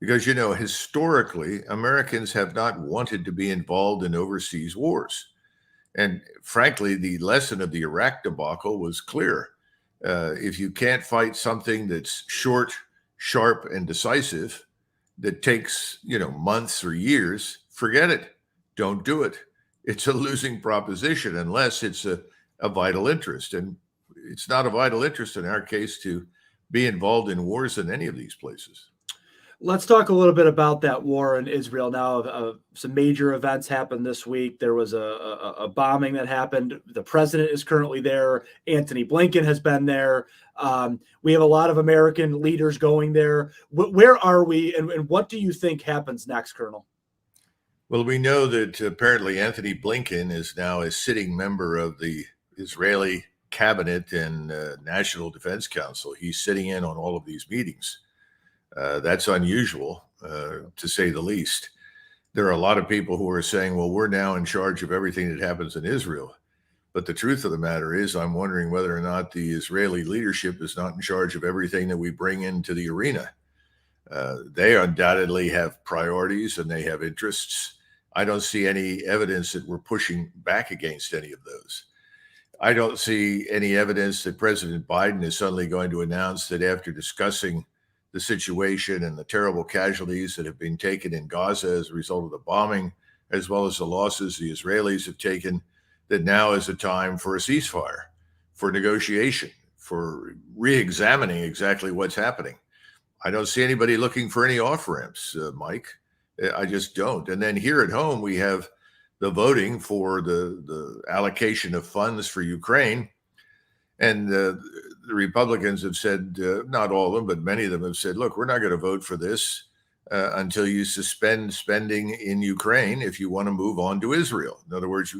Because, historically, Americans have not wanted to be involved in overseas wars. And frankly, the lesson of the Iraq debacle was clear. If you can't fight something that's short, sharp, and decisive, that takes, months or years, forget it. Don't do it. It's a losing proposition unless it's a vital interest. And it's not a vital interest in our case to be involved in wars in any of these places. Let's talk a little bit about that war in Israel now. Some major events happened this week. There was a bombing that happened. The president is currently there. Anthony Blinken has been there. We have a lot of American leaders going there. Where are we, and what do you think happens next, Colonel? Well, we know that apparently Anthony Blinken is now a sitting member of the Israeli cabinet and National Defense Council. He's sitting in on all of these meetings. That's unusual, to say the least. There are a lot of people who are saying, well, we're now in charge of everything that happens in Israel. But the truth of the matter is, I'm wondering whether or not the Israeli leadership is not in charge of everything that we bring into the arena. They undoubtedly have priorities and they have interests. I don't see any evidence that we're pushing back against any of those. I don't see any evidence that President Biden is suddenly going to announce that after discussing the situation and the terrible casualties that have been taken in Gaza as a result of the bombing, as well as the losses the Israelis have taken, that now is a time for a ceasefire, for negotiation, for re-examining exactly what's happening. I don't see anybody looking for any off-ramps, Mike. I just don't. And then here at home, we have the voting for the allocation of funds for Ukraine. And the Republicans have said, not all of them, but many of them have said, look, we're not going to vote for this until you suspend spending in Ukraine if you want to move on to Israel. In other words,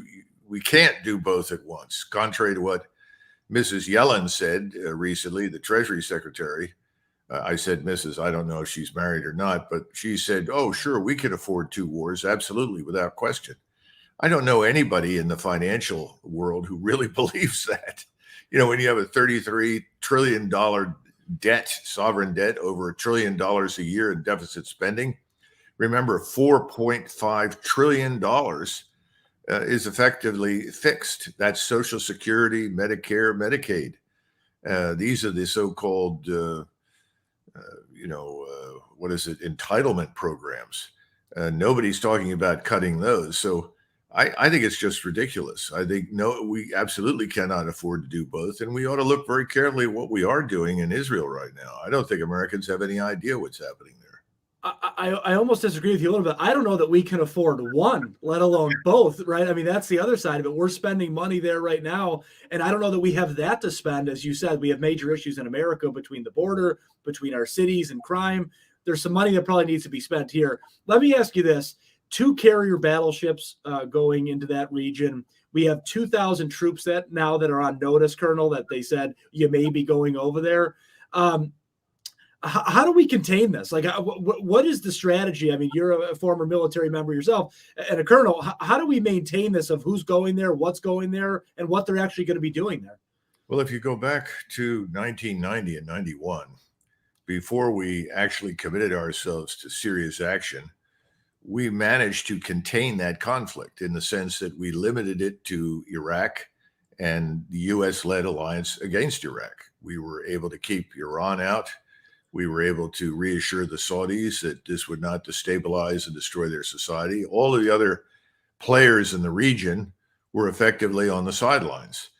we can't do both at once, contrary to what Mrs. Yellen said recently, the Treasury Secretary. I said, Mrs., I don't know if she's married or not, but she said, oh, sure, we can afford two wars, absolutely, without question. I don't know anybody in the financial world who really believes that. When you have a $33 trillion debt, sovereign debt, over $1 trillion a year in deficit spending, remember $4.5 trillion is effectively fixed. That's Social Security, Medicare, Medicaid. These are the so-called, entitlement programs. Nobody's talking about cutting those. So I think it's just ridiculous. I think, no, we absolutely cannot afford to do both. And we ought to look very carefully at what we are doing in Israel right now. I don't think Americans have any idea what's happening there. I almost disagree with you a little bit. I don't know that we can afford one, let alone both, right? I mean, that's the other side of it. We're spending money there right now, and I don't know that we have that to spend. As you said, we have major issues in America between the border, between our cities and crime. There's some money that probably needs to be spent here. Let me ask you this. 2 carrier battleships going into that region. We have 2,000 troops that are on notice, Colonel, that they said you may be going over there. How do we contain this? Like, what is the strategy? I mean, you're a former military member yourself and a colonel. How do we maintain this of who's going there, what's going there, and what they're actually going to be doing there? Well, if you go back to 1990 and 91, before we actually committed ourselves to serious action, we managed to contain that conflict in the sense that we limited it to Iraq and the U.S.-led alliance against Iraq. We were able to keep Iran out. We were able to reassure the Saudis that this would not destabilize and destroy their society. All of the other players in the region were effectively on the sidelines.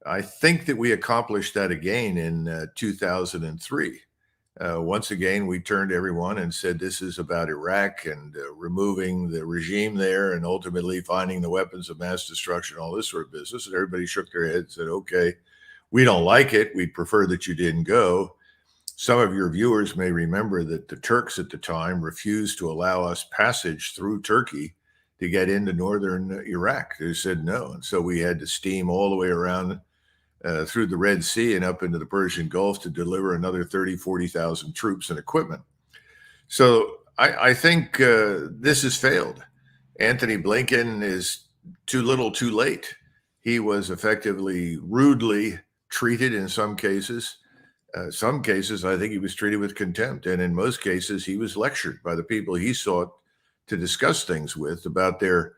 I think that we accomplished that again in 2003. Once again, we turned to everyone and said, this is about Iraq and removing the regime there and ultimately finding the weapons of mass destruction, all this sort of business. And everybody shook their heads and said, okay, we don't like it. We'd prefer that you didn't go. Some of your viewers may remember that the Turks at the time refused to allow us passage through Turkey to get into northern Iraq. They said no. And so we had to steam all the way around through the Red Sea and up into the Persian Gulf to deliver another 30,000, 40,000 troops and equipment. So I think this has failed. Anthony Blinken is too little, too late. He was effectively rudely treated in some cases. Some cases, I think he was treated with contempt. And in most cases, he was lectured by the people he sought to discuss things with about their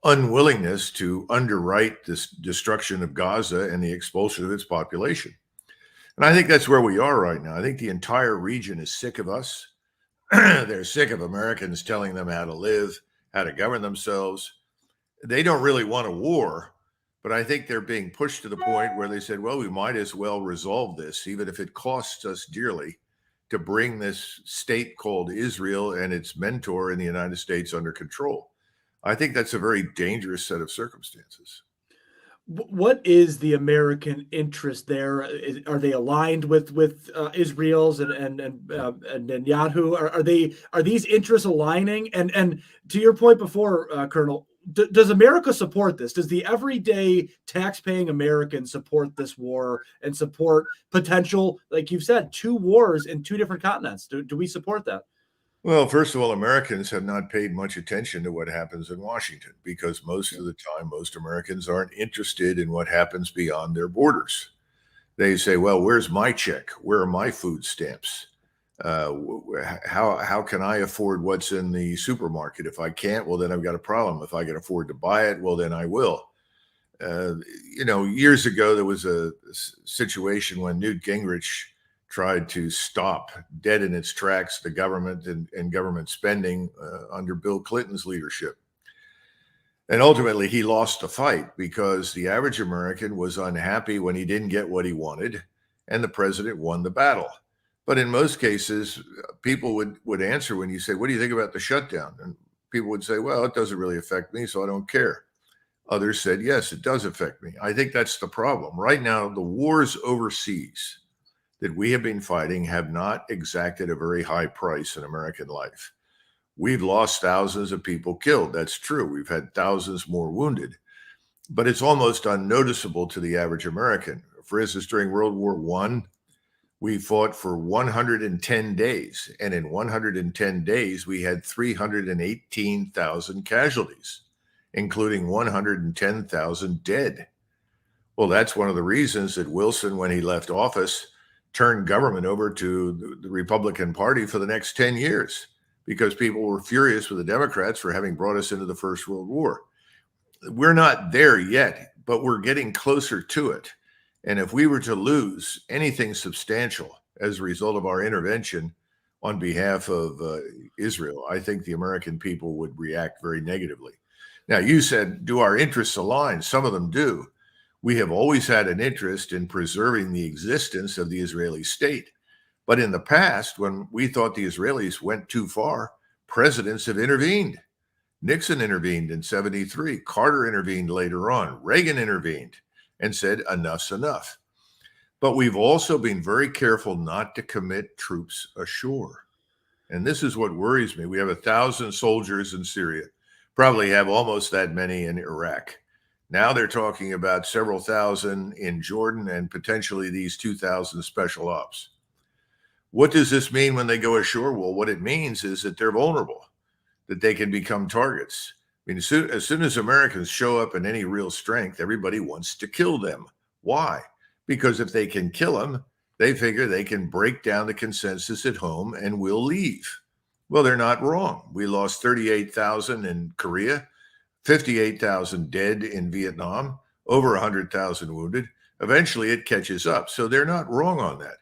unwillingness to underwrite this destruction of Gaza and the expulsion of its population. And I think that's where we are right now. I think the entire region is sick of us. They're sick of Americans telling them how to live, how to govern themselves. They don't really want a war, but I think they're being pushed to the point where they said, well, we might as well resolve this, even if it costs us dearly to bring this state called Israel and its mentor in the United States under control. I think that's a very dangerous set of circumstances. What is the American interest there? Are they aligned with Israel's and Netanyahu? Are these interests aligning? And to your point before, Colonel, does America support this? Does the everyday tax-paying American support this war and support potential, like you've said, two wars in two different continents? Do we support that? Well, first of all, Americans have not paid much attention to what happens in Washington because most of the time, most Americans aren't interested in what happens beyond their borders. They say, well, where's my check? Where are my food stamps? How can I afford what's in the supermarket? If I can't, well, then I've got a problem. If I can afford to buy it, well, then I will. Years ago, there was a situation when Newt Gingrich tried to stop dead in its tracks the government and government spending under Bill Clinton's leadership. And ultimately, he lost the fight because the average American was unhappy when he didn't get what he wanted, and the president won the battle. But in most cases, people would answer when you say, what do you think about the shutdown? And people would say, well, it doesn't really affect me, so I don't care. Others said, yes, it does affect me. I think that's the problem. Right now, the wars overseas that we have been fighting have not exacted a very high price in American life. We've lost thousands of people killed. That's true. We've had thousands more wounded, but it's almost unnoticeable to the average American. For instance, during World War I, we fought for 110 days. And in 110 days, we had 318,000 casualties, including 110,000 dead. Well, that's one of the reasons that Wilson, when he left office, turned government over to the Republican Party for the next 10 years because people were furious with the Democrats for having brought us into the First World War. We're not there yet, but we're getting closer to it. And if we were to lose anything substantial as a result of our intervention on behalf of Israel, I think the American people would react very negatively. Now, you said, do our interests align? Some of them do. We have always had an interest in preserving the existence of the Israeli state. But in the past, when we thought the Israelis went too far, presidents have intervened. Nixon intervened in 73. Carter intervened later on. Reagan intervened and said, enough's enough. But we've also been very careful not to commit troops ashore. And this is what worries me. We have 1,000 soldiers in Syria, probably have almost that many in Iraq. Now they're talking about several thousand in Jordan and potentially these 2,000 special ops. What does this mean when they go ashore? Well, what it means is that they're vulnerable, that they can become targets. I mean, as soon as Americans show up in any real strength, everybody wants to kill them. Why? Because if they can kill them, they figure they can break down the consensus at home and we'll leave. Well, they're not wrong. We lost 38,000 in Korea. 58,000 dead in Vietnam, over 100,000 wounded. Eventually it catches up. So they're not wrong on that.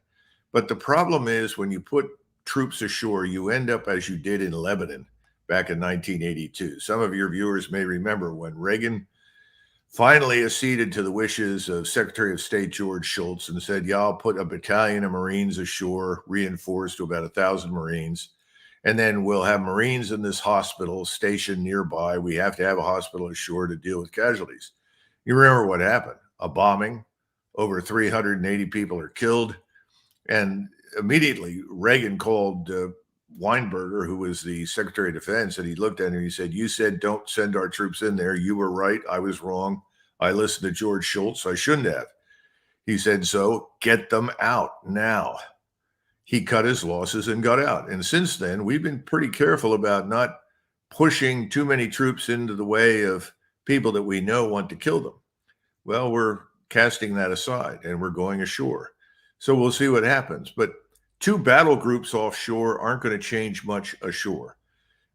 But the problem is when you put troops ashore, you end up as you did in Lebanon back in 1982. Some of your viewers may remember when Reagan finally acceded to the wishes of Secretary of State George Shultz and said, yeah, I'll put a battalion of Marines ashore, reinforced to about 1,000 Marines. And then we'll have Marines in this hospital stationed nearby. We have to have a hospital ashore to deal with casualties. You remember what happened? A bombing. Over 380 people are killed. And immediately Reagan called Weinberger, who was the Secretary of Defense, and he looked at him and he said, you said don't send our troops in there. You were right. I was wrong. I listened to George Shultz. I shouldn't have. He said, so get them out now. He cut his losses and got out. And since then, we've been pretty careful about not pushing too many troops into the way of people that we know want to kill them. Well, we're casting that aside and we're going ashore. So we'll see what happens. But two battle groups offshore aren't going to change much ashore.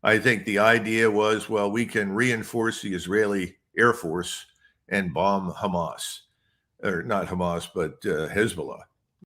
I think the idea was, well, we can reinforce the Israeli Air Force and bomb Hamas, or not Hamas, but Hezbollah.